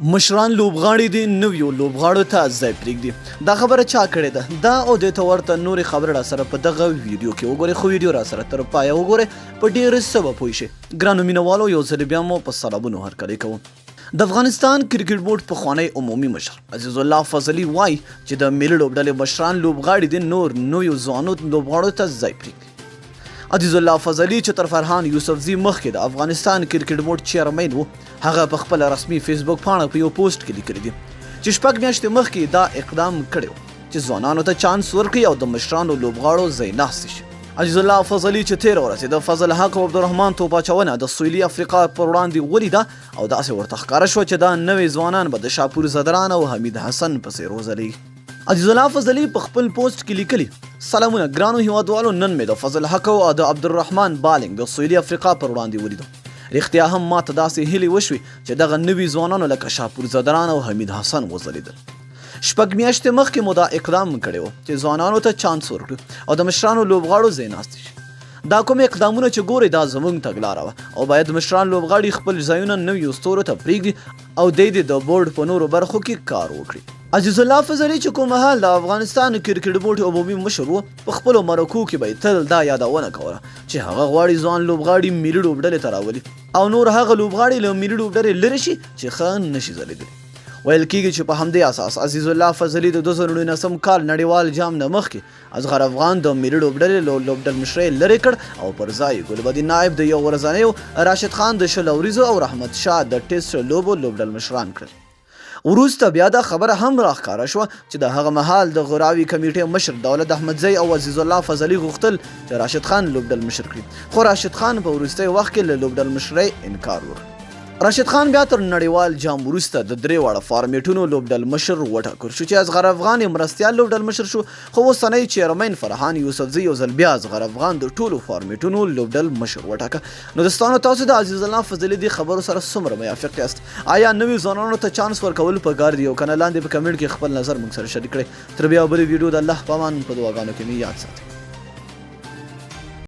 مشران لوبغاړي دي نویو لوبغاړو ته ځای پرېږدي دا خبره چا کړې ده دا او دې ته ورته نورې خبرې راسره په دغه ویډیو کې وګورئ خو ویډیو راسره تر پایه وګورئ په ډېرې څه به پوه شئ ګرانو مینهوالو یو ځل بیا مو په سلامونو هرکلی کوم د افغانستان کرکټ بورډ پخوانی عمومي مشر عزیزالله فضلي وایي چې د ملي لوبډلې مشران لوبغاړي دي نور نویو ځوانو لوبغاړو ته ځای پرېږدي عزیزالله فضلي چې تر فرحان یوسفزي مخکې د افغانستان کرکټ بورډ چیرمین و هغه په خپل رسمي فیسبوک پاڼه په یو پوسټ کې لیکلي دي چې شپږ میاشتې مخکې دا اقدام کړی و چې ځوانانو ته چانس ورکړي او د مشرانو لوبغاړو ځای ناستې شي عزیزالله فضلي چې تېره ورځ د فضل حق او عبدالرحمن توپ اچونه د سویلي افریقا پر وړاندې ولیده او داسې ورته ښکاره شوه چې دا نوي ځوانان به د شاپور زدران او حمید حسن په څېر وځلېږي عزیزالله فضلي په خپل پوسټ کې لیکلي سلامونه ګرانو هیوادوالو نن مې د فضل حق او د عبدالرحمن بالنګ د سویلي افریقا پر وړاندې ولیدو رښتیا هم ماته داسې هیلې وشوې چې دغه نوي ځوانانو لکه شاپور زدران او حمید حسن وځلېدل شپږ میاشتې مخکې مو دا اقدام کړی و چې ځوانانو ته چانس ورکړو او د مشرانو لوبغاړو ځای ناستې شي دا کوم اقدامونه چې ګورئ دا زمونږ تګلاره وه او باید مشران لوبغاړي خپل ځایونه نویو ستورو ته پرېږدي او دی د بورډ په نورو برخو کې کار وکړي عزیزالله فضلي چې کوم مهال د افغانستان کرکټ بورډ عمومي مشر و په خپلو مرکو کې به یې تل دا یادونه کوله چې هغه غواړي ځوان لوبغاړي ملي لوبډلې ته راولي او نور هغه لوبغاړي له ملي لوبډلې لرې شي چې ښه نشي ځلېدلی ویل کېږي چې په همدې اساس عزیزالله فضلي د 2019 کال نړیوال جام نه مخکې اصغر افغان د ملي لوبډلې له لوبډل مشرۍ لرې کړ او پر ځای ګلبدین نایب د یو ورځنیو راشد خان د 20 وریځو او رحمت شاه د ټیسټ لوبو لوبډل مشران کړل وروسته بیا دا خبره هم راښکاره شوه چې د هغه مهال د غراوي کمیټې مشر دولت احمدزی او عزیزالله فضلي غوښتل چې راشد خان لوبډل مشر کړي خو راشد خان په وروستي وخت کې له لوبډل مشرۍ انکار وکړ راشد خان بیا تر نړیوال جام وروسته د درې واړه فارمیټونو لوبډل مشر وټاکل شو چې اصغر افغان یې مرستیال لوبډل مشر شو خو اوسنی چیرمین فرحان یوسفزي یو ځل بیا اصغر افغان د ټولو فارمیټونو لوبډل مشر وټاکه نو دوستانو تاسو د عزیزالله فضلي دې خبرو سره څومره موافق یاست آیا نوي ځوانانو ته چانس ورکول پکار دي او که نه لاندې په کمنټ کې خپل نظر موږ سره شریک کړئ تر بیا بلې ویډیو د الله په امان په دعاګانو کې مې یاد ساتئ